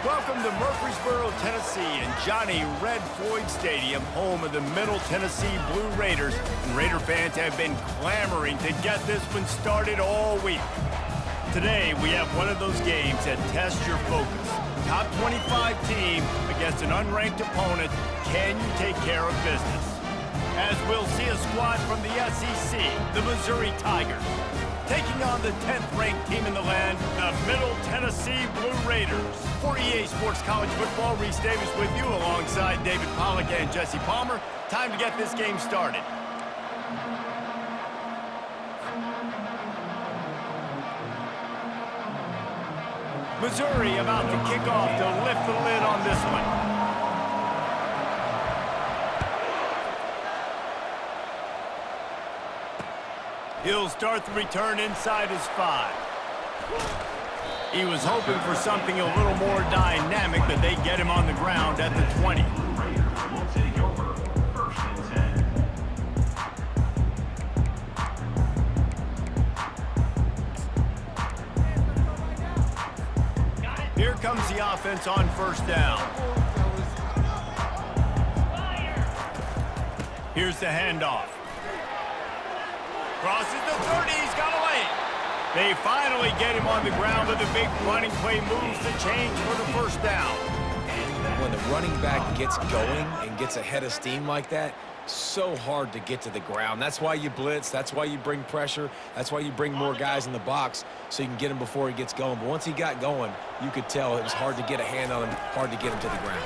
Welcome to Murfreesboro, Tennessee, and Johnny Red Floyd Stadium, home of the Middle Tennessee Blue Raiders. And Raider fans have been clamoring to get this one started all week. Today, we have one of those games that tests your focus. Top 25 team against an unranked opponent. Can you take care of business? As we'll see a squad from the SEC, the Missouri Tigers, taking on the 10th-ranked team in the land, the Middle Tennessee Blue Raiders. For EA Sports College Football, Reese Davis with you alongside David Pollack and Jesse Palmer. Time to get this game started. Missouri about to kick off to lift the lid on this one. He'll start the return inside his 5. He was hoping for something a little more dynamic, but they get him on the ground at the 20. Here comes the offense on first down. Here's the handoff. Crosses the 30, he's got away. They finally get him on the ground with a big running play, moves the change for the first down. When the running back gets going and gets ahead of steam like that, so hard to get to the ground. That's why you blitz, that's why you bring pressure, that's why you bring more guys in the box so you can get him before he gets going. But once he got going, you could tell it was hard to get a hand on him, hard to get him to the ground.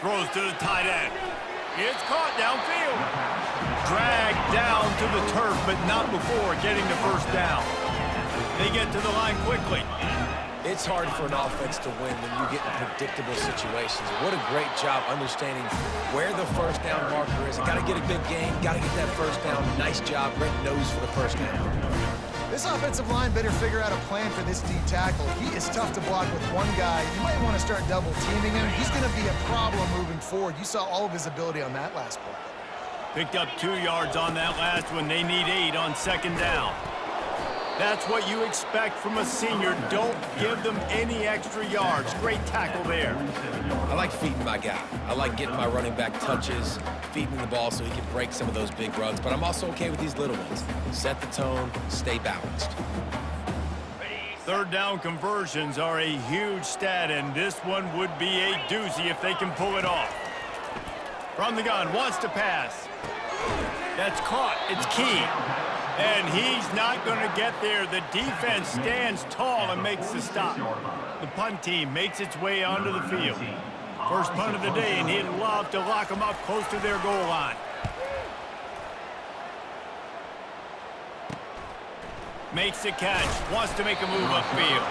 Throws to the tight end. It's caught downfield. Dragged down to the turf, but not before getting the first down. They get to the line quickly. It's hard for an offense to win when you get in predictable situations. What a great job understanding where the first down marker is. Got to get a big gain, got to get that first down. Nice job, great nose for the first down. This offensive line better figure out a plan for this D tackle. He is tough to block with one guy. You might want to start double teaming him. He's going to be a problem moving forward. You saw all of his ability on that last play. Picked up 2 yards on that last one. They need 8 on second down. That's what you expect from a senior. Don't give them any extra yards. Great tackle there. I like feeding my guy. I like getting my running back touches, feeding the ball so he can break some of those big runs. But I'm also okay with these little ones. Set the tone, stay balanced. Third down conversions are a huge stat, and this one would be a doozy if they can pull it off. From the gun, wants to pass. That's caught. It's key. And he's not going to get there. The defense stands tall and makes the stop. The punt team makes its way onto the field. First punt of the day, and he'd love to lock them up close to their goal line. Makes the catch. Wants to make a move upfield.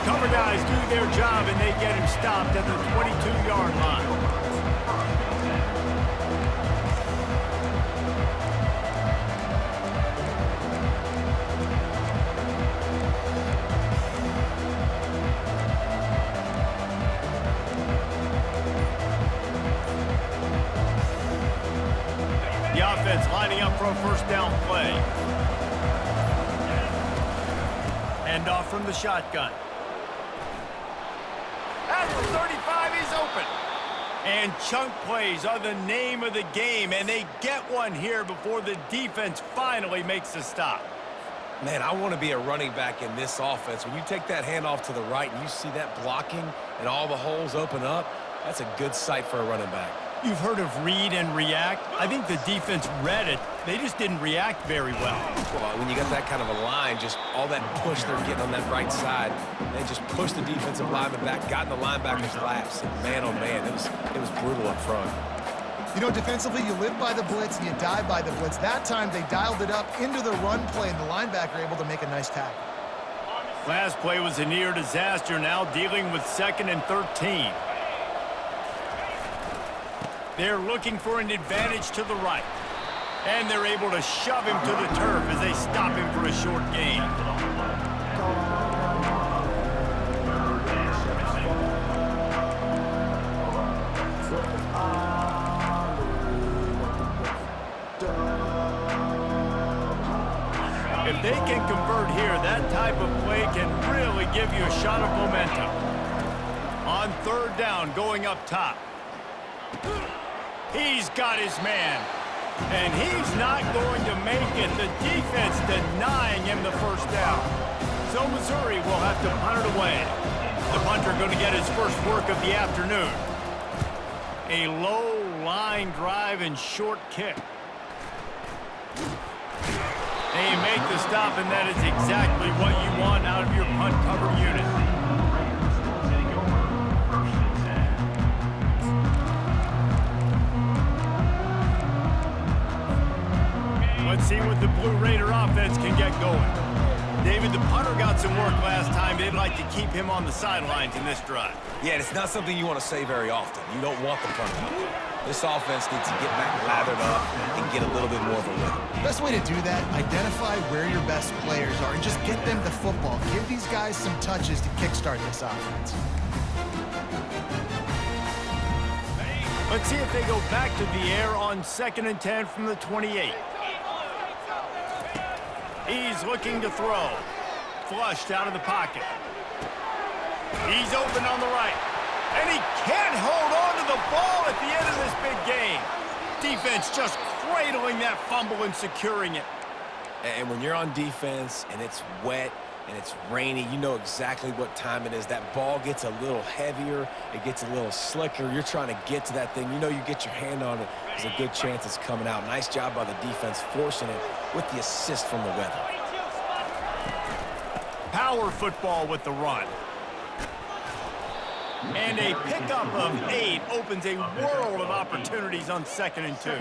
Cover guys do their job, and they get him stopped at the 22-yard line. The offense lining up for a first down play. Hand off from the shotgun. At the 35, he's open. And chunk plays are the name of the game, and they get one here before the defense finally makes the stop. Man, I want to be a running back in this offense. When you take that handoff to the right and you see that blocking and all the holes open up, that's a good sight for a running back. You've heard of read and react. I think the defense read it. They just didn't react very well. Well, when you got that kind of a line, just all that push they're getting on that right side, they just pushed the defensive lineman back, got in the linebacker's laps, and man, oh man, it was brutal up front. You know, defensively, you live by the blitz and you die by the blitz. That time, they dialed it up into the run play, and the linebacker able to make a nice tackle. Last play was a near disaster, now dealing with 2nd and 13. They're looking for an advantage to the right. And they're able to shove him to the turf as they stop him for a short gain. If they can convert here, that type of play can really give you a shot of momentum. On third down, going up top. He's got his man. And he's not going to make it. The defense denying him the first down. So Missouri will have to punt it away. The punter going to get his first work of the afternoon. A low line drive and short kick. And you make the stop, and that is exactly what you want out of your punt cover unit. Let's see what the Blue Raider offense can get going. David, the punter got some work last time. They'd like to keep him on the sidelines in this drive. Yeah, it's not something you want to say very often. You don't want the punter out there. This offense needs to get back lathered up and get a little bit more of a rhythm. Best way to do that, identify where your best players are and just get them the football. Give these guys some touches to kickstart this offense. Let's see if they go back to the air on 2nd and 10 from the 28. He's looking to throw. Flushed out of the pocket. He's open on the right. And he can't hold on to the ball at the end of this big game. Defense just cradling that fumble and securing it. And when you're on defense and it's wet and it's rainy, you know exactly what time it is. That ball gets a little heavier. It gets a little slicker. You're trying to get to that thing. You know you get your hand on it. There's a good chance it's coming out. Nice job by the defense forcing it with the assist from the weather. Power football with the run. And a pickup of 8 opens a world of opportunities on 2nd and 2.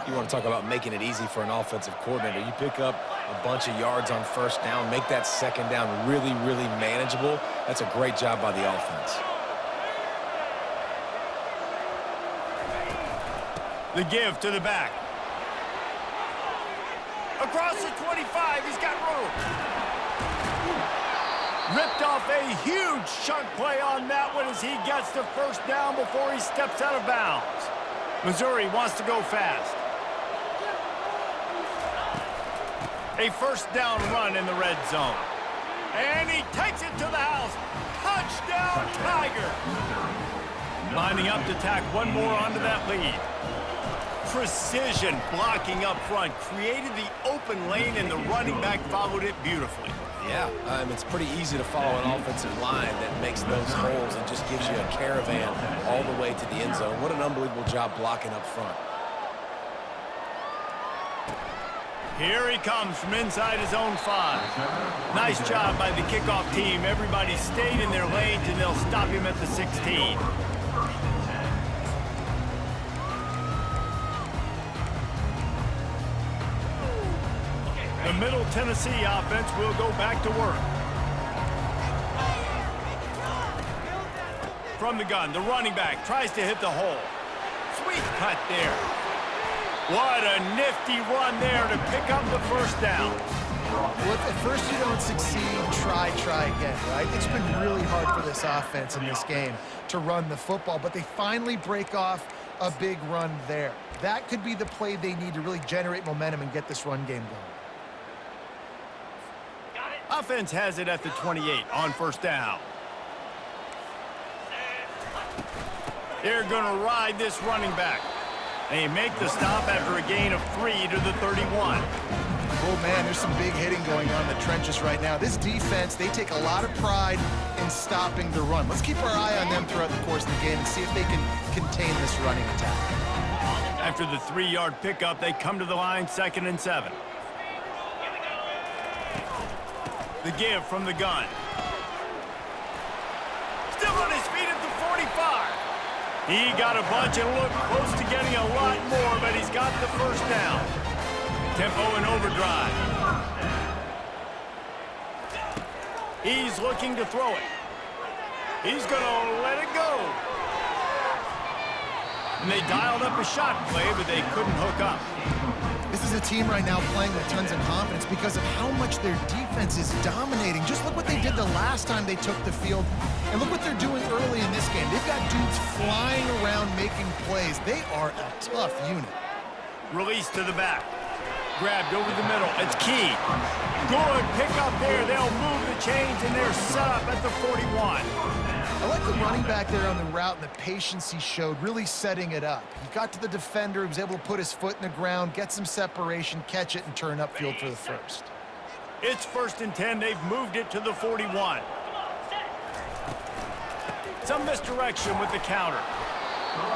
You want to talk about making it easy for an offensive coordinator. You pick up a bunch of yards on first down, make that second down really, really manageable. That's a great job by the offense. The give to the back. Across the 25, he's got room. Ripped off a huge chunk play on that one as he gets the first down before he steps out of bounds. Missouri wants to go fast. A first down run in the red zone. And he takes it to the house. Touchdown, Tigers! Lining up to tack one more onto that lead. Precision blocking up front. Created the open lane, and the running back followed it beautifully. Yeah, it's pretty easy to follow an offensive line that makes those holes and just gives you a caravan all the way to the end zone. What an unbelievable job blocking up front. Here he comes from inside his own 5. Nice job by the kickoff team. Everybody stayed in their lanes, and they'll stop him at the 16. The Middle Tennessee offense will go back to work. From the gun, the running back tries to hit the hole. Sweet cut there. What a nifty run there to pick up the first down. Well, if at first you don't succeed, try again, right? It's been really hard for this offense in this game to run the football, but they finally break off a big run there. That could be the play they need to really generate momentum and get this run game going. Offense has it at the 28 on first down. They're going to ride this running back. They make the stop after a gain of 3 to the 31. Oh, man, there's some big hitting going on in the trenches right now. This defense, they take a lot of pride in stopping the run. Let's keep our eye on them throughout the course of the game and see if they can contain this running attack. After the 3-yard pickup, they come to the line 2nd and 7. The give from the gun. Still on his feet at the 45. He got a bunch and looked close to getting a lot more, but he's got the first down. Tempo and overdrive. He's looking to throw it. He's going to let it go. And they dialed up a shot play, but they couldn't hook up. This is a team right now playing with tons of confidence because of how much their defense is dominating. Just look what they did the last time they took the field, and look what they're doing early in this game. They've got dudes flying around making plays. They are a tough unit. Release to the back. Grabbed over the middle. It's Key. Good pick up there. They'll move the chains, and they're set up at the 41. I like the running back there on the route and the patience he showed, really setting it up. He got to the defender, he was able to put his foot in the ground, get some separation, catch it, and turn upfield for the first. It's 1st and 10. They've moved it to the 41. Some misdirection with the counter.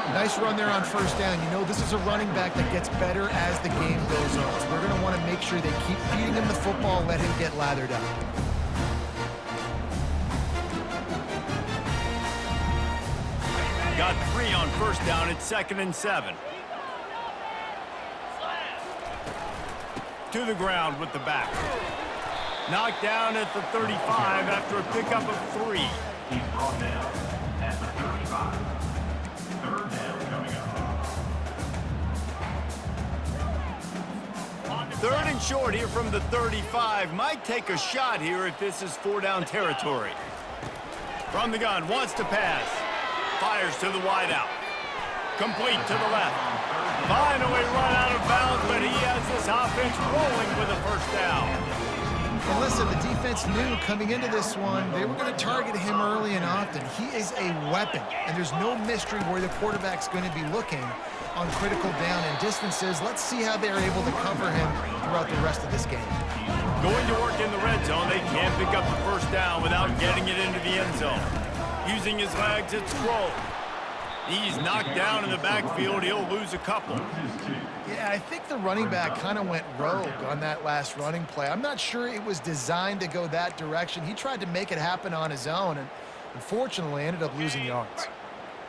Nice run there on 1st down. You know, this is a running back that gets better as the game goes on. So they're going to want to make sure they keep feeding him the football, let him get lathered up. Got 3 on 1st down. It's 2nd and 7. To the ground with the back. Knocked down at the 35 after a pickup of 3. He's brought down at the 35. 3rd down coming up. 3rd and short here from the 35. Might take a shot here if this is 4-down territory. From the gun, wants to pass. Fires to the wideout. Complete to the left. Finally run out of bounds, but he has this offense rolling with a 1st down. And listen, the defense knew coming into this one, they were going to target him early and often. He is a weapon, and there's no mystery where the quarterback's going to be looking on critical down and distances. Let's see how they're able to cover him throughout the rest of this game. Going to work in the red zone, they can't pick up the 1st down without getting it into the end zone. Using his legs, it's Scroll. He's knocked down in the backfield. He'll lose a couple. Yeah, I think the running back kind of went rogue on that last running play. I'm not sure it was designed to go that direction. He tried to make it happen on his own, and unfortunately ended up losing yards.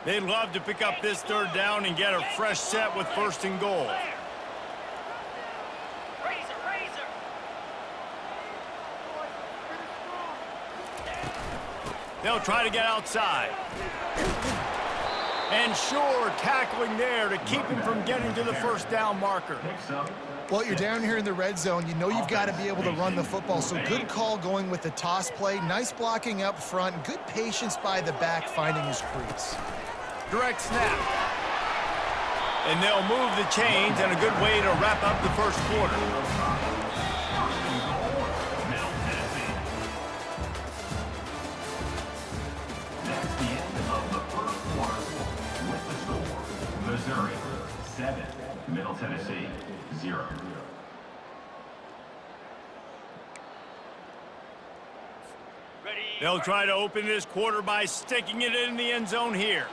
They'd love to pick up this 3rd down and get a fresh set with 1st and goal. They'll try to get outside. And sure, tackling there to keep him from getting to the 1st down marker. Well, you're down here in the red zone. You know you've got to be able to run the football, so good call going with the toss play. Nice blocking up front. Good patience by the back finding his crease. Direct snap. And they'll move the chains, and a good way to wrap up the 1st quarter. Missouri 7, Middle Tennessee 0. They'll try to open this quarter by sticking it in the end zone here.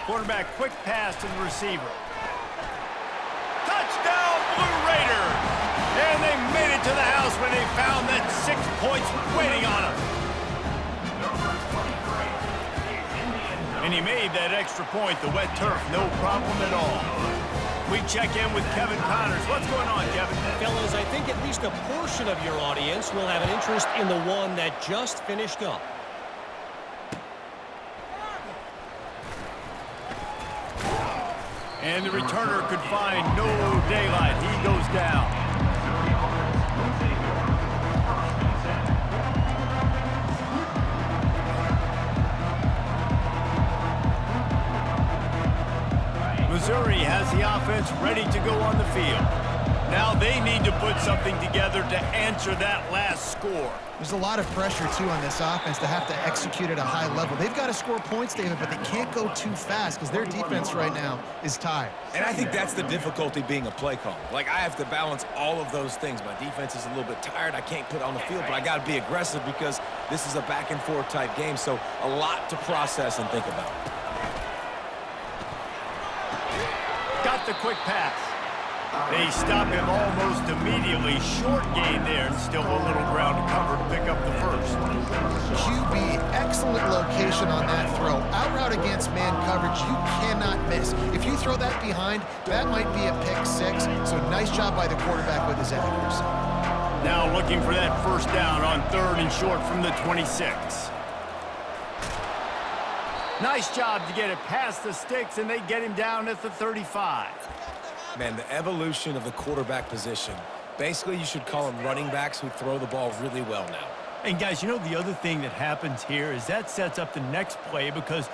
Quarterback, quick pass to the receiver. Touchdown, Blue Raiders! And they made it to the house when they found that 6 points waiting on them. And he made that extra point, the wet turf, no problem at all. We check in with Kevin Connors. What's going on, Kevin? Fellas, I think at least a portion of your audience will have an interest in the one that just finished up. And the returner could find no daylight. He goes down. Missouri has the offense ready to go on the field. Now they need to put something together to answer that last score. There's a lot of pressure, too, on this offense to have to execute at a high level. They've got to score points, David, but they can't go too fast because their defense right now is tired. And I think that's the difficulty being a play caller. Like, I have to balance all of those things. My defense is a little bit tired. I can't put it on the field, but I got to be aggressive because this is a back-and-forth type game, so a lot to process and think about. Got the quick pass. They stop him almost immediately. Short gain there, and still a little ground to cover to pick up the 1st. QB, excellent location on that throw. Out route against man coverage, you cannot miss. If you throw that behind, that might be a pick 6. So nice job by the quarterback with his accuracy. Now looking for that 1st down on 3rd and short from the 26. Nice job to get it past the sticks, and they get him down at the 35. Man, the evolution of the quarterback position. Basically, you should call them running backs who throw the ball really well now. And guys, you know the other thing that happens here is that sets up the next play because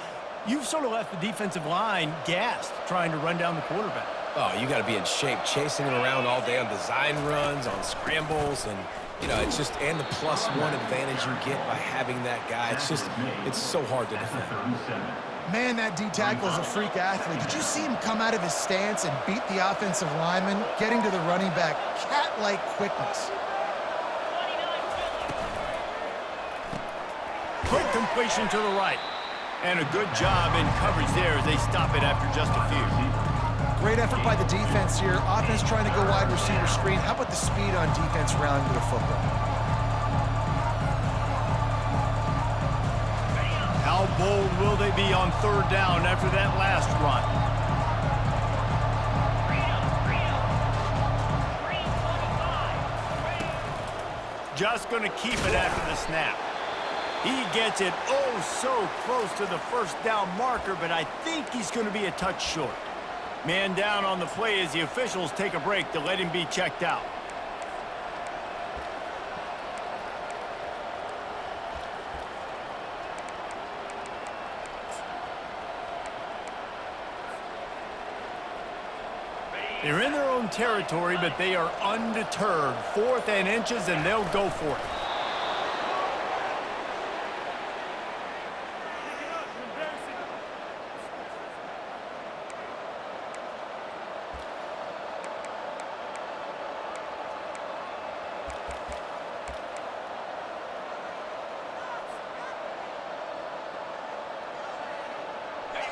you've sort of left the defensive line gassed trying to run down the quarterback. Oh, you got to be in shape, chasing him around all day on design runs, on scrambles, and, you know, it's just, and the +1 advantage you get by having that guy. It's just, it's so hard to defend. Man, that D-tackle is a freak athlete. Did you see him come out of his stance and beat the offensive lineman, getting to the running back? Cat-like quickness. Quick completion to the right. And a good job in coverage there as they stop it after just a few. Great effort by the defense here. Offense trying to go wide receiver screen. How about the speed on defense rounding the football? How bold will they be on 3rd down after that last run? Just going to keep it after the snap. He gets it oh so close to the 1st down marker, but I think he's going to be a touch short. Man down on the play as the officials take a break to let him be checked out. They're in their own territory, but they are undeterred. 4th and inches, and they'll go for it.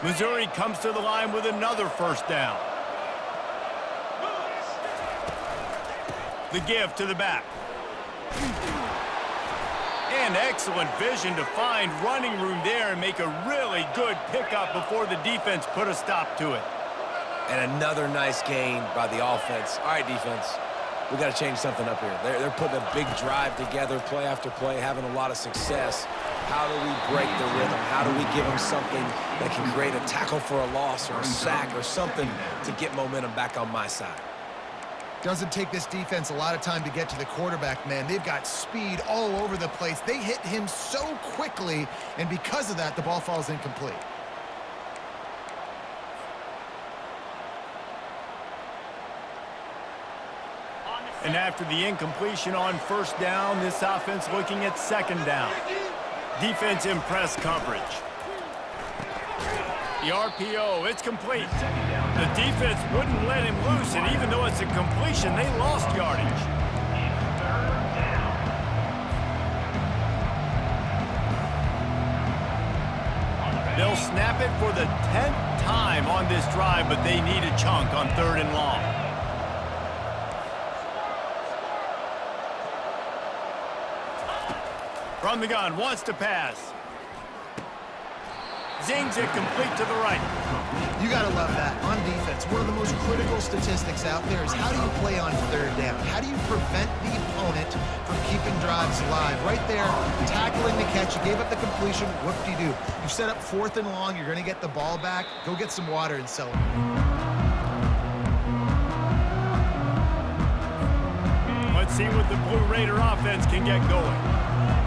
Missouri comes to the line with another 1st down. The give to the back. And excellent vision to find running room there and make a really good pickup before the defense put a stop to it. And another nice gain by the offense. All right, defense, we got to change something up here. They're putting a big drive together, play after play, having a lot of success. How do we break the rhythm? How do we give them something that can create a tackle for a loss or a sack or something to get momentum back on my side? Doesn't take this defense a lot of time to get to the quarterback, man. They've got speed all over the place. They hit him so quickly, and because of that, the ball falls incomplete. And after the incompletion on 1st down, this offense looking at 2nd down. Defense in press coverage. The RPO, it's complete. The defense wouldn't let him loose, and even though it's a completion, they lost yardage. They'll snap it for the 10th time on this drive, but they need a chunk on 3rd and long. From the gun, wants to pass. Zings it complete to the right. You got to love that. On defense, one of the most critical statistics out there is how do you play on 3rd down? How do you prevent the opponent from keeping drives alive? Right there, tackling the catch. You gave up the completion. Whoop-de-doo. You set up 4th and long. You're going to get the ball back. Go get some water and celebrate. Let's see what the Blue Raider offense can get going.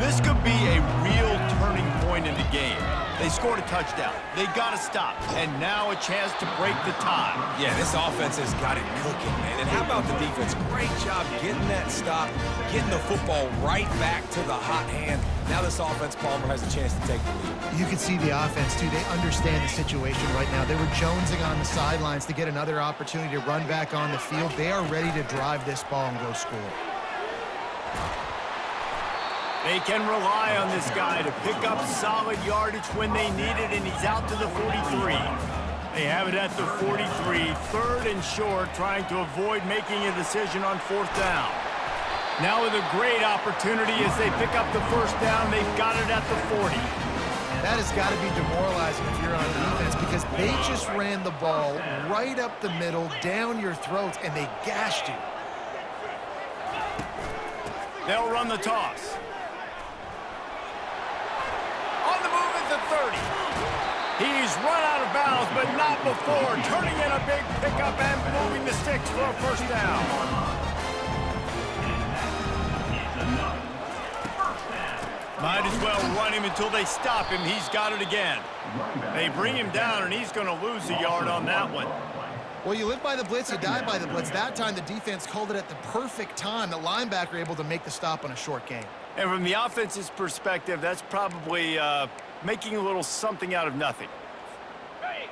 This could be a real turning point in the game. They scored a touchdown. They got to stop. And now a chance to break the tie. Yeah, this offense has got it cooking, man. And how about the defense? Great job getting that stop, getting the football right back to the hot hand. Now this offense, Palmer, has a chance to take the lead. You can see the offense, too. They understand the situation right now. They were jonesing on the sidelines to get another opportunity to run back on the field. They are ready to drive this ball and go score. They can rely on this guy to pick up solid yardage when they need it, and he's out to the 43. They have it at the 43, 3rd and short, trying to avoid making a decision on 4th down. Now with a great opportunity as they pick up the 1st down, they've got it at the 40. That has got to be demoralizing if you're on defense because they just ran the ball right up the middle, down your throats, and they gashed you. They'll run the toss. On the move at the 30. He's run out of bounds, but not before. Turning in a big pickup and moving the sticks for a 1st down. Might as well run him until they stop him. He's got it again. They bring him down, and he's going to lose a yard on that one. Well, you live by the blitz, you die by the blitz. That time, the defense called it at the perfect time. The linebacker able to make the stop on a short gain. And from the offense's perspective, that's probably making a little something out of nothing.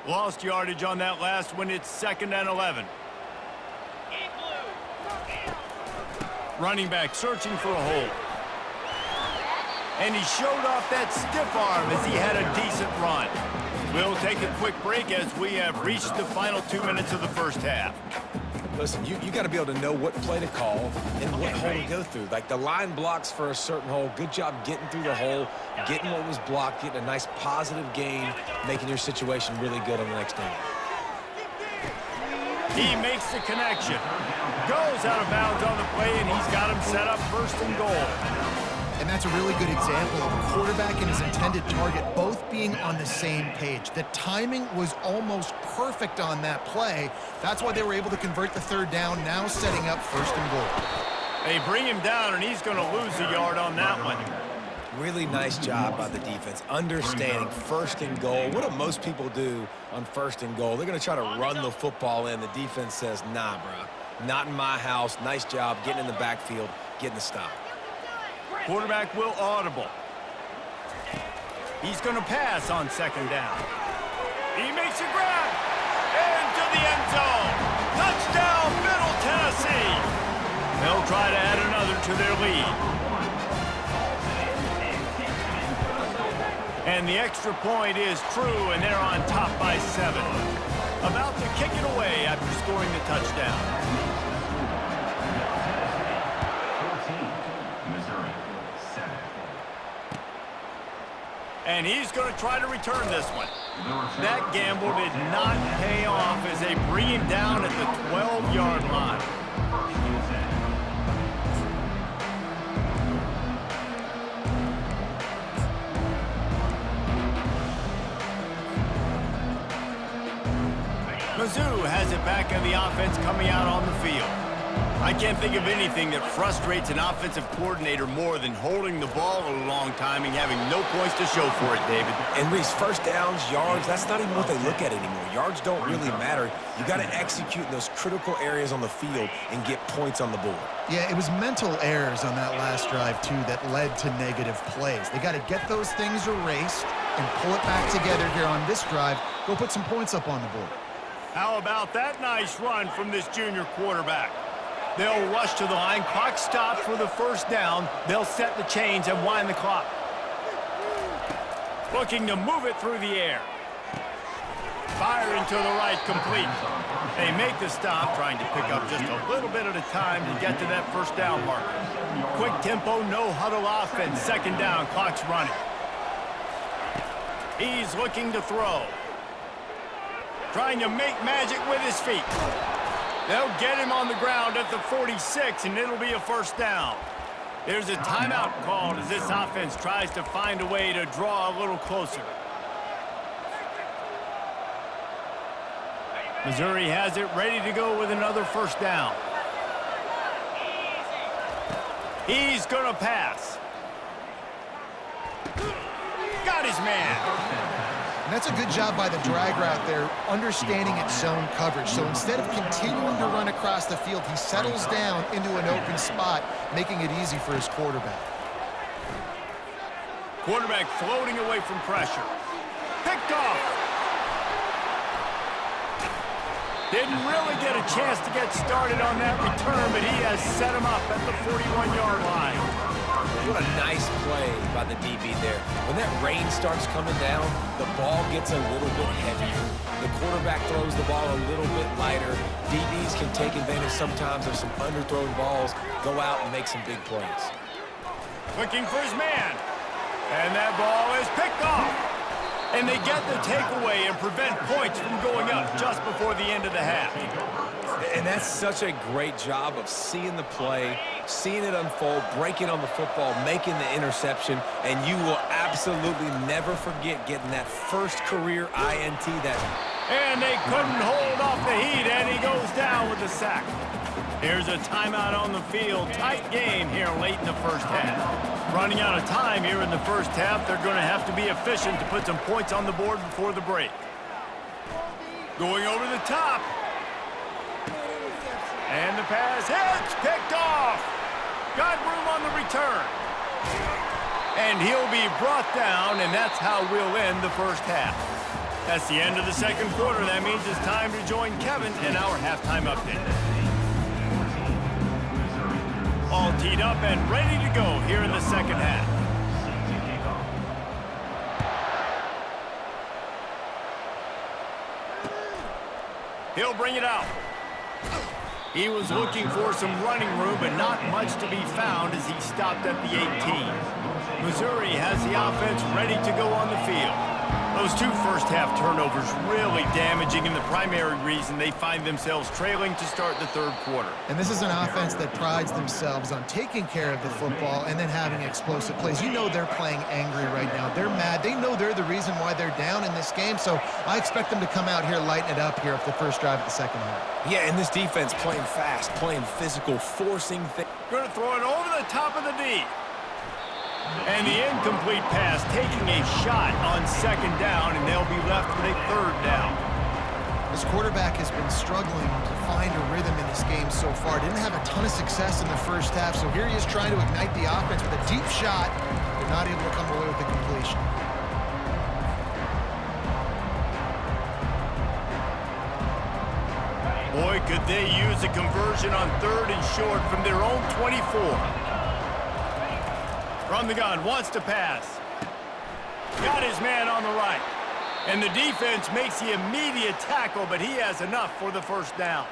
Lost yardage on that last one. It's 2nd and 11. Running back searching for a hole. And he showed off that stiff arm as he had a decent run. We'll take a quick break as we have reached the final 2 minutes of the first half. Listen, you got to be able to know what play to call and what hole to go through. Like the line blocks for a certain hole. Good job getting through the hole, getting what was blocked, getting a nice positive gain, making your situation really good on the next down. He makes the connection. Goes out of bounds on the play, and he's got him set up 1st and goal. And that's a really good example of a quarterback and his intended target both being on the same page. The timing was almost perfect on that play. That's why they were able to convert the 3rd down, now setting up 1st and goal. They bring him down, and he's going to lose a yard on that one. Really nice job by the defense, understanding 1st and goal. What do most people do on 1st and goal? They're going to try to run the football in. The defense says, nah, bro, not in my house. Nice job getting in the backfield, getting the stop. Quarterback will audible. He's going to pass on 2nd down. He makes a grab into the end zone. Touchdown, Middle Tennessee. They'll try to add another to their lead. And the extra point is true, and they're on top by 7. About to kick it away after scoring the touchdown. And he's going to try to return this one. That gamble did not pay off as they bring him down at the 12-yard line. Mizzou has it back in the offense coming out on the field. I can't think of anything that frustrates an offensive coordinator more than holding the ball a long time and having no points to show for it, David. And Reese, 1st downs, yards, that's not even what they look at anymore. Yards don't really matter. You got to execute in those critical areas on the field and get points on the board. Yeah, it was mental errors on that last drive, too, that led to negative plays. They got to get those things erased and pull it back together here on this drive. Go put some points up on the board. How about that nice run from this junior quarterback? They'll rush to the line. Clock stops for the 1st down. They'll set the chains and wind the clock. Looking to move it through the air. Firing to the right, complete. They make the stop, trying to pick up just a little bit at a time to get to that 1st down marker. Quick tempo, no huddle offense. 2nd down, clock's running. He's looking to throw. Trying to make magic with his feet. They'll get him on the ground at the 46, and it'll be a 1st down. There's a timeout called as this offense tries to find a way to draw a little closer. Missouri has it ready to go with another 1st down. He's going to pass. Got his man. And that's a good job by the drag route there, understanding its zone coverage. So instead of continuing to run across the field, he settles down into an open spot, making it easy for his quarterback. Quarterback floating away from pressure. Picked off. Didn't really get a chance to get started on that return, but he has set him up at the 41-yard line. What a nice play by the DB there. When that rain starts coming down, the ball gets a little bit heavier. The quarterback throws the ball a little bit lighter. DBs can take advantage sometimes of some underthrown balls, go out and make some big plays. Looking for his man. And that ball is picked off. And they get the takeaway and prevent points from going up just before the end of the half. And that's such a great job of seeing the play, seeing it unfold, breaking on the football, making the interception, and you will absolutely never forget getting that 1st career INT. And they couldn't hold off the heat, and he goes down with the sack. Here's a timeout on the field. Tight game here late in the 1st half. Running out of time here in the 1st half. They're going to have to be efficient to put some points on the board before the break. Going over the top. And the pass hits, picked off. Got room on the return. And he'll be brought down, and that's how we'll end the first half. That's the end of the second quarter. That means it's time to join Kevin in our halftime update. All teed up and ready to go here in the second half. He'll bring it out. He was looking for some running room, but not much to be found as he stopped at the 18. Missouri has the offense ready to go on the field. Those two first-half turnovers really damaging, and the primary reason they find themselves trailing to start the third quarter. And this is an offense that prides themselves on taking care of the football and then having explosive plays. You know they're playing angry right now. They're mad. They know they're the reason why they're down in this game, so I expect them to come out here, lighten it up here for the first drive of the second half. Yeah, and this defense playing fast, playing physical, forcing things. Going to throw it over the top of the D. And the incomplete pass taking a shot on second down, and they'll be left with a third down. This quarterback has been struggling to find a rhythm in this game so far. Didn't have a ton of success in the first half, so here he is trying to ignite the offense with a deep shot. They're not able to come away with the completion. Boy, could they use a conversion on third and short from their own 24. From the gun, wants to pass. Got his man on the right. And the defense makes the immediate tackle, but he has enough for the first down.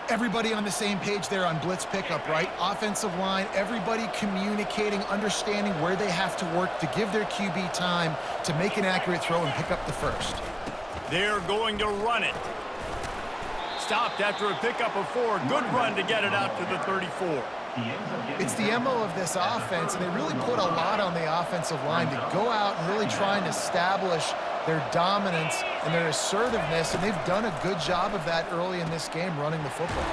Everybody on the same page there on blitz pickup, right? Offensive line, everybody communicating, understanding where they have to work to give their QB time to make an accurate throw and pick up the first. They're going to run it. Stopped after a pickup of 4. Good run to get it out to the 34. It's the MO of this offense, and they really put a lot on the offensive line to go out and really try and establish their dominance and their assertiveness, and they've done a good job of that early in this game running the football.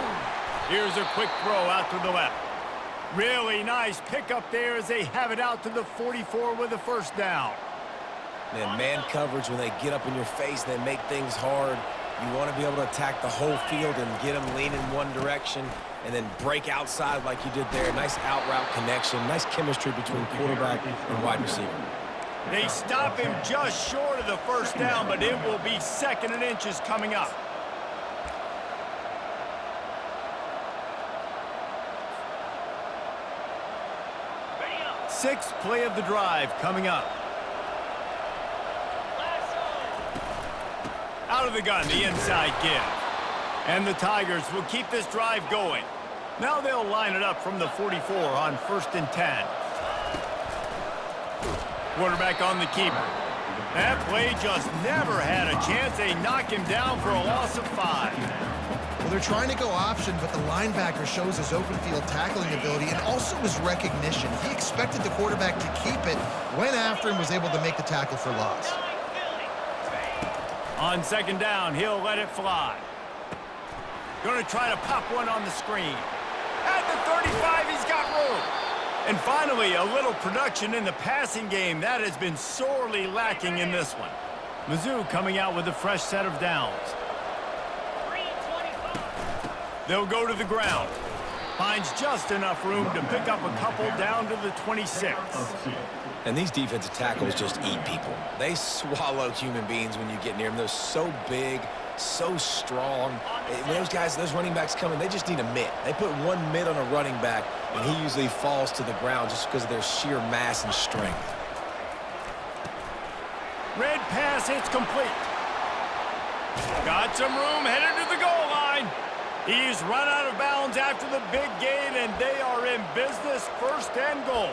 Here's a quick throw out to the left. Really nice pickup there as they have it out to the 44 with a first down. Man coverage, when they get up in your face, they make things hard. You want to be able to attack the whole field and get them lean in one direction and then break outside like you did there. Nice out route connection, nice chemistry between quarterback and wide receiver. They stop him just short of the first down, but it will be 2nd and inches coming up. Sixth play of the drive coming up. Out of the gun, the inside give. And the Tigers will keep this drive going. Now they'll line it up from the 44 on 1st and 10. Quarterback on the keeper. That play just never had a chance. They knock him down for a loss of 5. Well, they're trying to go option, but the linebacker shows his open field tackling ability and also his recognition. He expected the quarterback to keep it, went after him, was able to make the tackle for loss. On 2nd down, he'll let it fly. Going to try to pop one on the screen. At the 35, he's got room. And finally, a little production in the passing game. That has been sorely lacking in this one. Mizzou coming out with a fresh set of downs. They'll go to the ground. Finds just enough room to pick up a couple down to the 26. And these defensive tackles just eat people. They swallow human beings when you get near them. They're so big, so strong. When those guys, those running backs come in, they just need a mitt. They put one mitt on a running back, and he usually falls to the ground just because of their sheer mass and strength. Red pass, it's complete. Got some room, headed to the goal line. He's run out of bounds after the big gain, and they are in business, 1st and goal.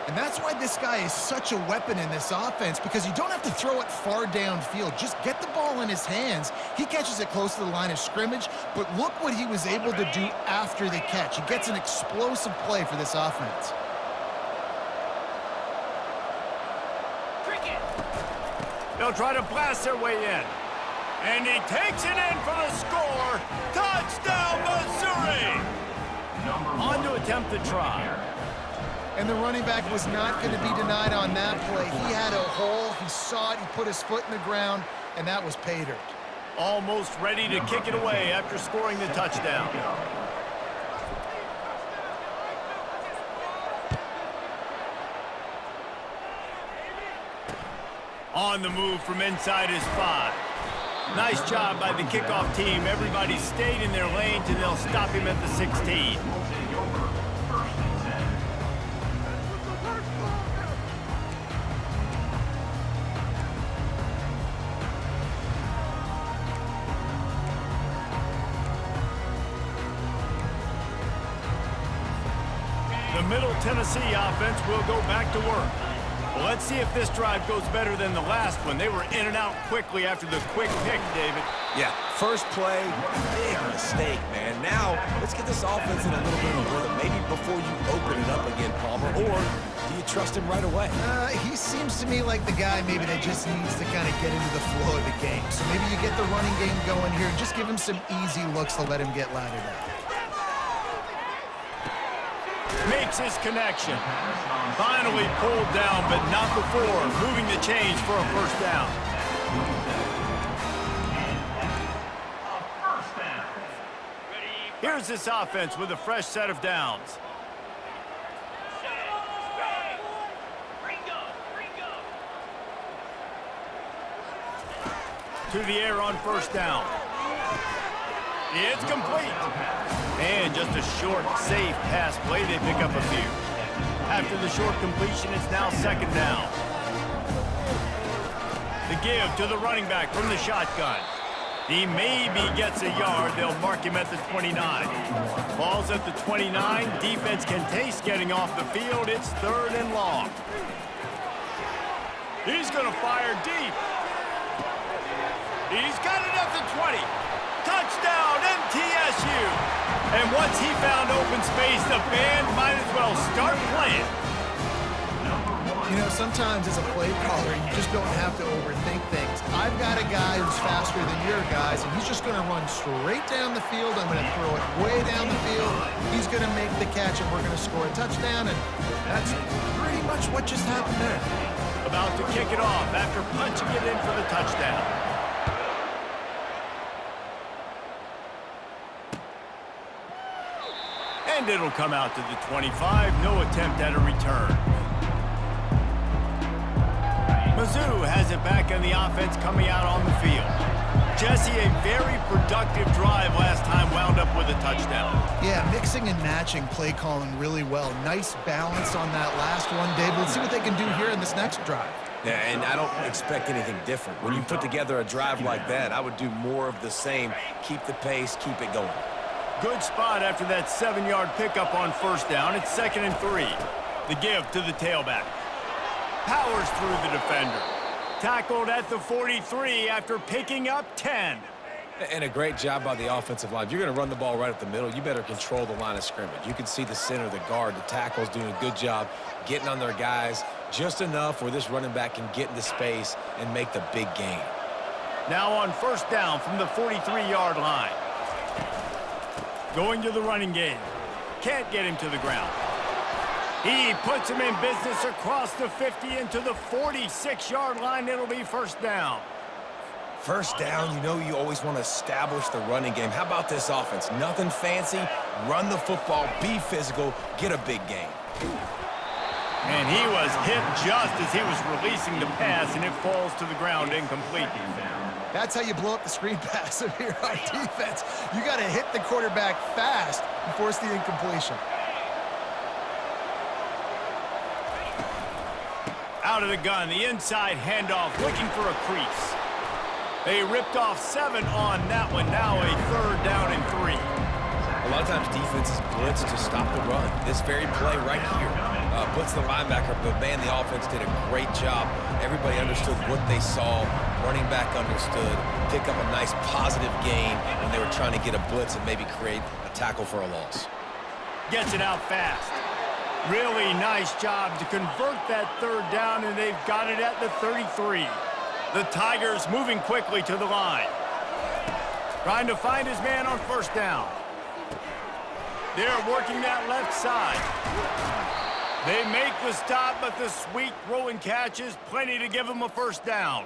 And that's why this guy is such a weapon in this offense, because you don't have to throw it far downfield. Just get the ball in his hands. He catches it close to the line of scrimmage, but look what he was able to do after the catch. He gets an explosive play for this offense. They'll try to blast their way in. And he takes it in for the score. Touchdown, Missouri! On to attempt the try. And the running back was not going to be denied on that play. He had a hole, he saw it, he put his foot in the ground, and that was pay dirt. Almost ready to kick it away after scoring the touchdown. On the move from inside his 5. Nice job by the kickoff team. Everybody stayed in their lanes, and they'll stop him at the 16. The Middle Tennessee offense will go back to work. Well, let's see if this drive goes better than the last one. They were in and out quickly after the quick pick, David. Yeah, first play, big mistake, man. Now, let's get this offense in a little bit of a rhythm. Maybe before you open it up again, Palmer, or do you trust him right away? He seems to me like the guy maybe that just needs to kind of get into the flow of the game. So maybe you get the running game going here and just give him some easy looks to let him get laddered up. Makes his connection. Finally pulled down, but not before moving the chains for a first down. Here's this offense with a fresh set of downs. To the air on first down. It's complete. And just a short, safe pass play. They pick up a few. After the short completion, it's now second down. The give to the running back from the shotgun. He maybe gets a yard. They'll mark him at the 29. Ball's at the 29. Defense can taste getting off the field. It's third and long. He's going to fire deep. He's got it at the 20. Touchdown, MTSU. And once he found open space, the band might as well start playing. You know, sometimes as a play caller, you just don't have to overthink things. I've got a guy who's faster than your guys, and he's just going to run straight down the field. I'm going to throw it way down the field. He's going to make the catch, and we're going to score a touchdown, and that's pretty much what just happened there. About to kick it off after punching it in for the touchdown. And it'll come out to the 25. No attempt at a return. Mizzou has it back in the offense coming out on the field. Jesse, a very productive drive last time, wound up with a touchdown. Yeah, mixing and matching play calling really well. Nice balance on that last one, David. Let's see what they can do here in this next drive. Yeah, and I don't expect anything different. When you put together a drive like that, I would do more of the same. Keep the pace, keep it going. Good spot after that 7-yard pickup on first down. It's 2nd and 3. The give to the tailback. Powers through the defender. Tackled at the 43 after picking up 10. And a great job by the offensive line. If you're going to run the ball right up the middle, you better control the line of scrimmage. You can see the center, the guard, the tackles doing a good job getting on their guys just enough where this running back can get into space and make the big gain. Now on first down from the 43-yard line. Going to the running game. Can't get him to the ground. He puts him in business across the 50 into the 46-yard line. It'll be first down. First down, you know you always want to establish the running game. How about this offense? Nothing fancy. Run the football, be physical, get a big gain. And he was hit just as he was releasing the pass, and it falls to the ground incomplete. That's how you blow up the screen pass if you're on defense. You got to hit the quarterback fast and force the incompletion. Out of the gun, the inside handoff, looking for a crease. They ripped off 7 on that one. Now a 3rd down and 3. A lot of times defenses blitz to stop the run. This very play right here blitz the linebacker, but man, the offense did a great job. Everybody understood what they saw. Running back understood. Pick up a nice positive gain when they were trying to get a blitz and maybe create a tackle for a loss. Gets it out fast. Really nice job to convert that 3rd down, and they've got it at the 33. The Tigers moving quickly to the line. Trying to find his man on first down. They're working that left side. They make the stop, but the sweet throw and catch is plenty to give them a first down.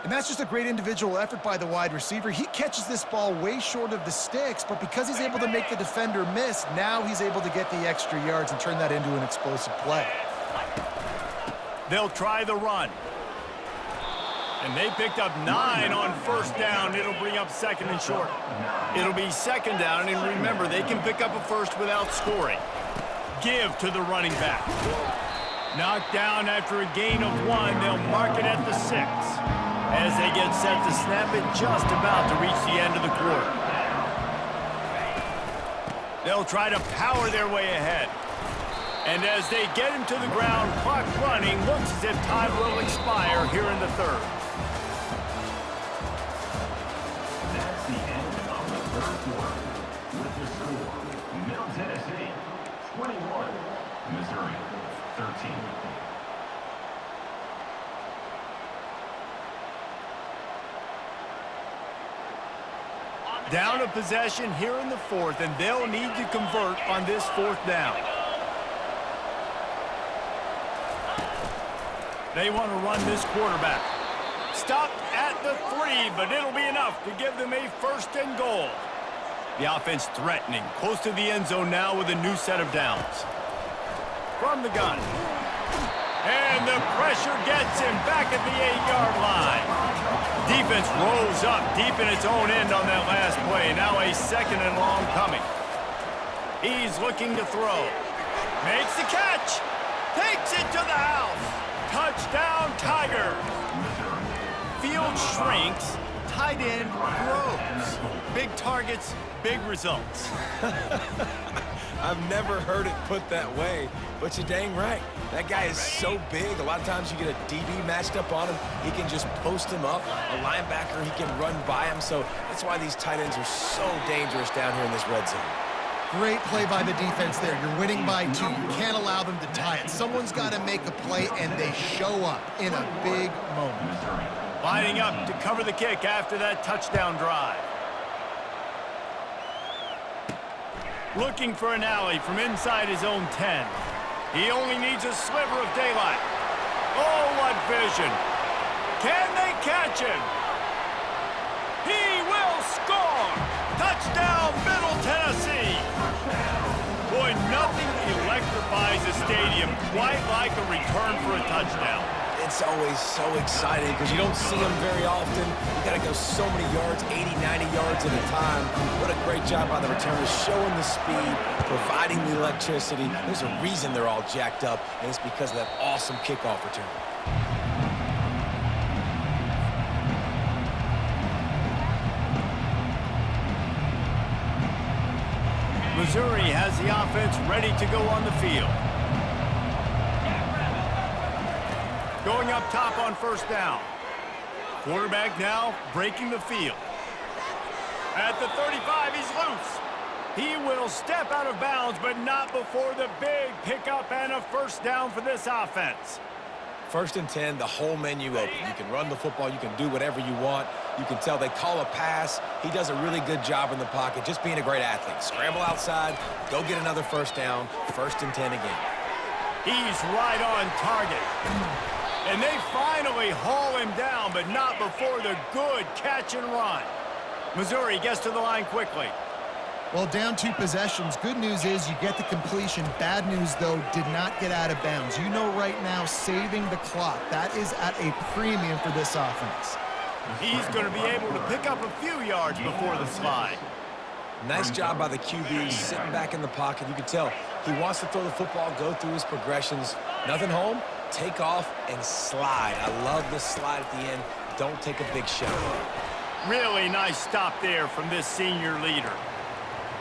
And that's just a great individual effort by the wide receiver. He catches this ball way short of the sticks, but because he's able to make the defender miss, now he's able to get the extra yards and turn that into an explosive play. They'll try the run. And they picked up 9 on first down. It'll bring up second and short. It'll be second down, and remember, they can pick up a first without scoring. Give to the running back. Knocked down after a gain of 1. They'll mark it at the 6. As they get set to snap it, just about to reach the end of the quarter. They'll try to power their way ahead. And as they get him to the ground, clock running, looks as if time will expire here in the third. That's the end of the third quarter. With the score, Middle Tennessee 21, Missouri 13. Down a possession here in the fourth, and they'll need to convert on this fourth down. They want to run this quarterback. Stopped at the 3, but it'll be enough to give them a first and goal. The offense threatening, close to the end zone now with a new set of downs. From the gun. And the pressure gets him back at the 8-yard line. Defense rose up deep in its own end on that last play. Now a second and long coming. He's looking to throw. Makes the catch. Takes it to the house. Touchdown, Tigers. Field shrinks. Tight end grows. Big targets, big results. I've never heard it put that way, but you're dang right. That guy is so big. A lot of times you get a DB matched up on him. He can just post him up. A linebacker, he can run by him. So that's why these tight ends are so dangerous down here in this red zone. Great play by the defense there. You're winning by 2. You can't allow them to tie it. Someone's got to make a play, and they show up in a big moment. Lining up to cover the kick after that touchdown drive. Looking for an alley from inside his own 10. He only needs a sliver of daylight. Oh, what vision. Can they catch him? He will score! Touchdown, Middle Tennessee! Boy, nothing electrifies a stadium quite like a return for a touchdown. It's always so exciting because you don't see them very often. You got to go so many yards, 80, 90 yards at a time. What a great job by the returners, showing the speed, providing the electricity. There's a reason they're all jacked up, and it's because of that awesome kickoff return. Missouri has the offense ready to go on the field. Going up top on first down. Quarterback now breaking the field. At the 35, he's loose. He will step out of bounds, but not before the big pickup and a first down for this offense. First and 10, the whole menu open. You can run the football. You can do whatever you want. You can tell they call a pass. He does a really good job in the pocket, just being a great athlete. Scramble outside, go get another first down, first and 10 again. He's right on target. And they finally haul him down, but not before the good catch and run. Missouri gets to the line quickly. Well, down 2 possessions. Good news is you get the completion. Bad news, though, did not get out of bounds. You know right now, saving the clock. That is at a premium for this offense. He's going to be able to pick up a few yards before the slide. Nice job by the QB, sitting back in the pocket. You can tell he wants to throw the football, go through his progressions. Nothing home, take off, and slide. I love the slide at the end. Don't take a big shot. Really nice stop there from this senior leader.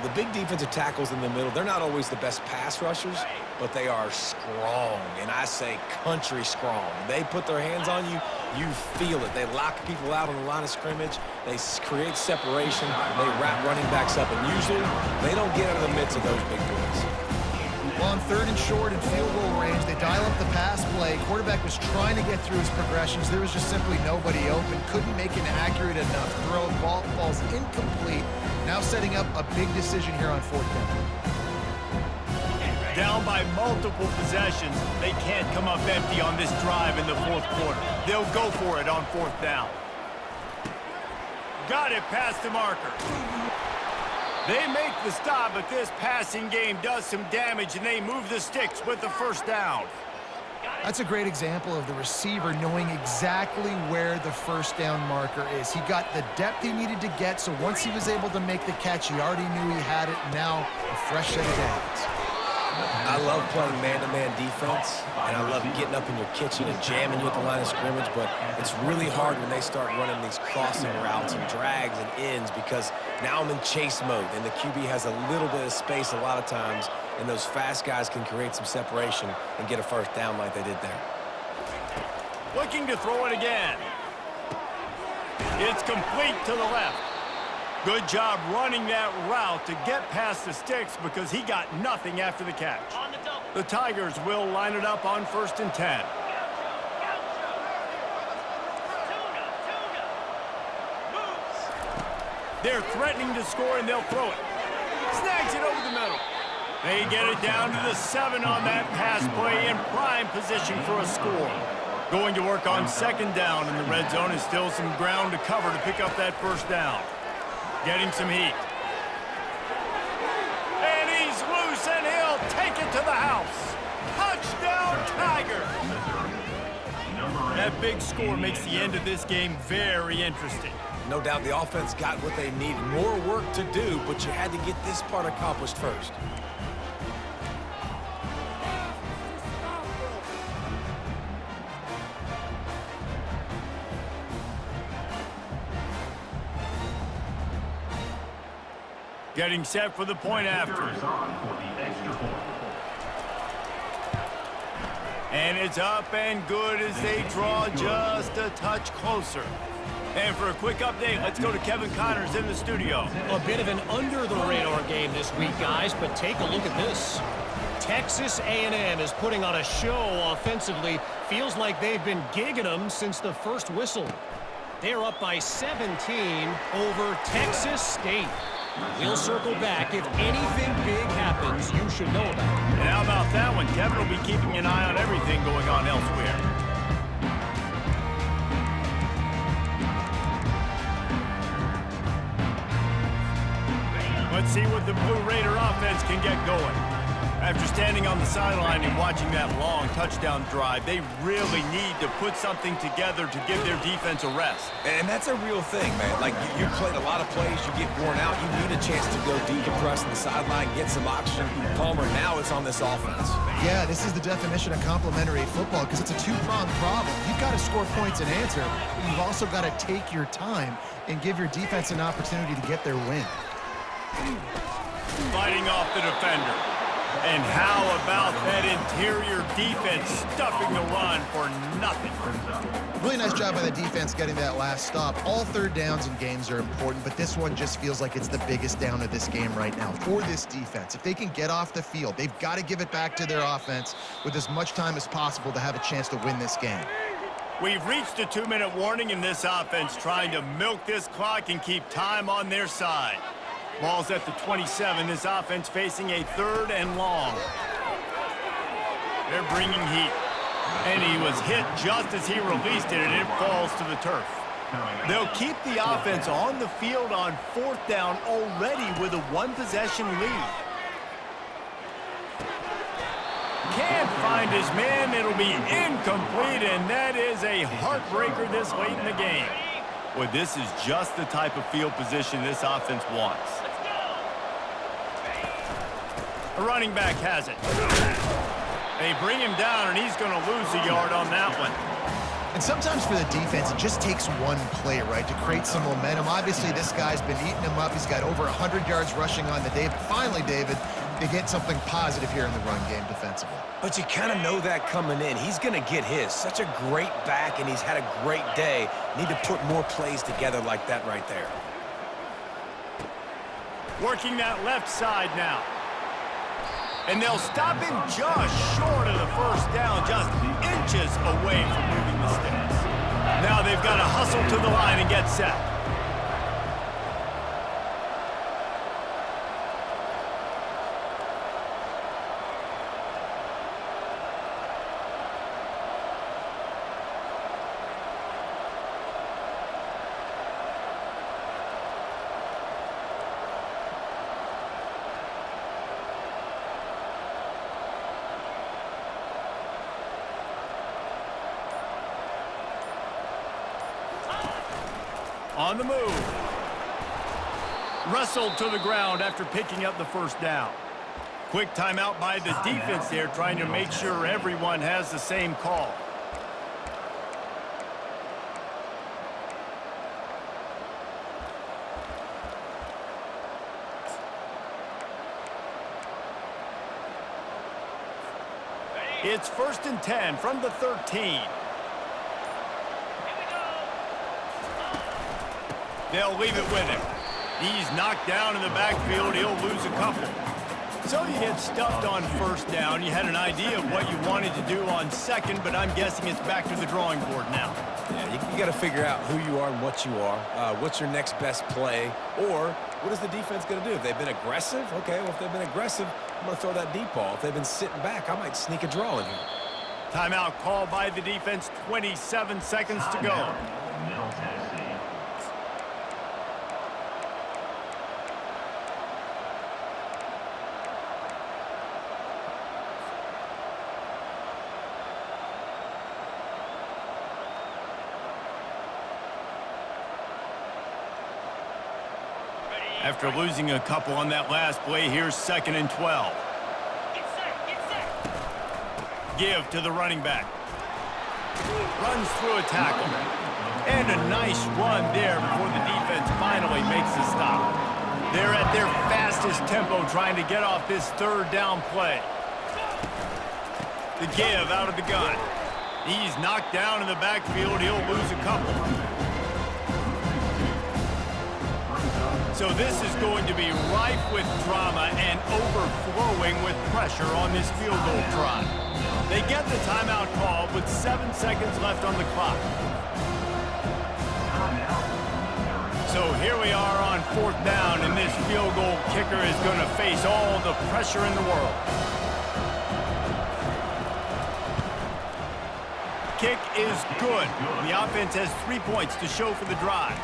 The big defensive tackles in the middle, they're not always the best pass rushers, but they are strong, and I say country strong. They put their hands on you, you feel it. They lock people out on the line of scrimmage. They create separation. They wrap running backs up, and usually they don't get out of the midst of those big boys. Well, on 3rd and short and field goal range, they dial up the pass play. Quarterback was trying to get through his progressions. There was just simply nobody open. Couldn't make an accurate enough throw. Ball falls incomplete. Now setting up a big decision here on 4th down. Down by multiple possessions, they can't come up empty on this drive in the 4th quarter. They'll go for it on 4th down. got it past the marker. They make the stop, but this passing game does some damage, and they move the sticks with the first down. That's a great example of the receiver knowing exactly where the first down marker is. He got the depth he needed to get, so once he was able to make the catch, he already knew he had it, and now a fresh set of downs. I love playing man-to-man defense, and I love getting up in your kitchen and jamming you at the line of scrimmage, but it's really hard when they start running these crossing routes and drags and ends because now I'm in chase mode, and the QB has a little bit of space a lot of times, and those fast guys can create some separation and get a first down like they did there. Looking to throw it again. It's complete to the left. Good job running that route to get past the sticks because he got nothing after the catch. The Tigers will line it up on 1st and 10. They're threatening to score, and they'll throw it. Snags it over the middle. They get it down to the 7 on that pass play in prime position for a score. Going to work on 2nd down, and the red zone is still some ground to cover to pick up that first down. Getting some heat. And he's loose, and he'll take it to the house. Touchdown, Tigers! That big score makes the end of this game very interesting. No doubt the offense got what they needed. More work to do, but you had to get this part accomplished first. Getting set for the point after. And it's up and good as they draw just a touch closer. And for a quick update, let's go to Kevin Connors in the studio. A bit of an under-the-radar game this week, guys, but take a look at this. Texas A&M is putting on a show offensively. Feels like they've been gigging them since the first whistle. They're up by 17 over Texas State. We'll circle back. If anything big happens, you should know about it. And how about that one? Kevin will be keeping an eye on everything going on elsewhere. Let's see what the Blue Raider offense can get going. After standing on the sideline and watching that long touchdown drive, they really need to put something together to give their defense a rest. And that's a real thing, man. Like, you played a lot of plays, you get worn out, you need a chance to go decompress on the sideline, get some oxygen. Palmer, now it's on this offense. Yeah, this is the definition of complementary football because it's a two-pronged problem. You've got to score points and answer, but you've also got to take your time and give your defense an opportunity to get their win. Fighting off the defender. And how about that interior defense stuffing the run for nothing? Really nice job by the defense getting that last stop. All 3rd downs in games are important, but this one just feels like it's the biggest down of this game right now for this defense. If they can get off the field, they've got to give it back to their offense with as much time as possible to have a chance to win this game. We've reached a 2-minute warning in this offense, trying to milk this clock and keep time on their side. Ball's at the 27. This offense facing a 3rd and long. They're bringing heat. And he was hit just as he released it, and it falls to the turf. They'll keep the offense on the field on 4th down already with a 1-possession lead. Can't find his man. It'll be incomplete, and that is a heartbreaker this late in the game. Well, this is just the type of field position this offense wants. The running back has it. They bring him down, and he's going to lose a yard on that one. And sometimes for the defense, it just takes one play, right, to create some momentum. Obviously, this guy's been eating him up. He's got over 100 yards rushing on the day. But finally, David, they get something positive here in the run game defensively. But you kind of know that coming in. He's going to get his. Such a great back, and he's had a great day. Need to put more plays together like that right there. Working that left side now. And they'll stop him just short of the first down, just inches away from moving the sticks. Now they've got to hustle to the line and get set. On the move. Wrestled to the ground after picking up the first down. Quick timeout by the defense there, trying to make sure everyone has the same call. It's 1st and 10 from the 13. They'll leave it with him. He's knocked down in the backfield. He'll lose a couple. So you get stuffed on first down. You had an idea of what you wanted to do on second, but I'm guessing it's back to the drawing board now. Yeah, you got to figure out who you are and what you are. What's your next best play? Or what is the defense going to do? If they've been aggressive, okay, well, if they've been aggressive, I'm going to throw that deep ball. If they've been sitting back, I might sneak a draw in here. Timeout called by the defense, 27 seconds to go. Middle Tennessee. After losing a couple on that last play, here's 2nd and 12. Give to the running back. Runs through a tackle. And a nice run there before the defense finally makes the stop. They're at their fastest tempo trying to get off this 3rd down play. The give out of the gun. He's knocked down in the backfield. He'll lose a couple. So this is going to be rife with drama and overflowing with pressure on this field goal try. They get the timeout call with 7 seconds left on the clock. So here we are on 4th down, and this field goal kicker is going to face all the pressure in the world. Kick is good. The offense has 3 points to show for the drive.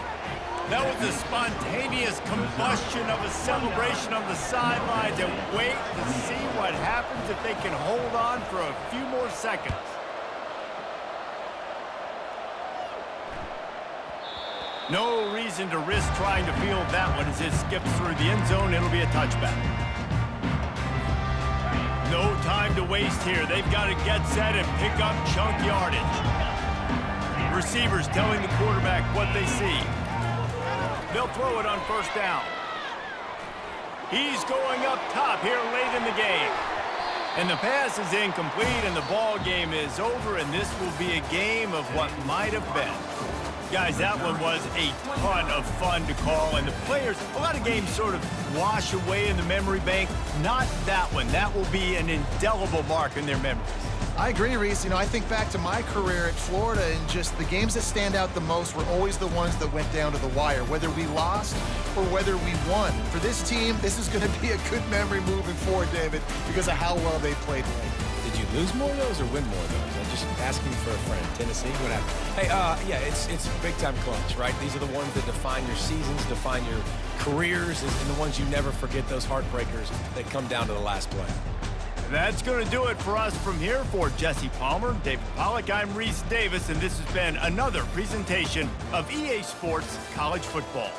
That was a spontaneous combustion of a celebration on the sidelines, and wait to see what happens if they can hold on for a few more seconds. No reason to risk trying to field that one as it skips through the end zone. It'll be a touchback. No time to waste here. They've got to get set and pick up chunk yardage. Receivers telling the quarterback what they see. They'll throw it on 1st down. He's going up top here late in the game. And the pass is incomplete, and the ball game is over, and this will be a game of what might have been. Guys, that one was a ton of fun to call, and the players, a lot of games sort of wash away in the memory bank. Not that one. That will be an indelible mark in their memories. I agree, Reese. You know, I think back to my career at Florida, and just the games that stand out the most were always the ones that went down to the wire, whether we lost or whether we won. For this team, this is going to be a good memory moving forward, David, because of how well they played late. Did you lose more of those or win more of those? I'm just asking for a friend. Tennessee, what happened? Hey, yeah, it's big-time clutch, right? These are the ones that define your seasons, define your careers, and the ones you never forget, those heartbreakers that come down to the last play. That's going to do it for us from here. For Jesse Palmer, David Pollack, I'm Reese Davis, and this has been another presentation of EA Sports College Football.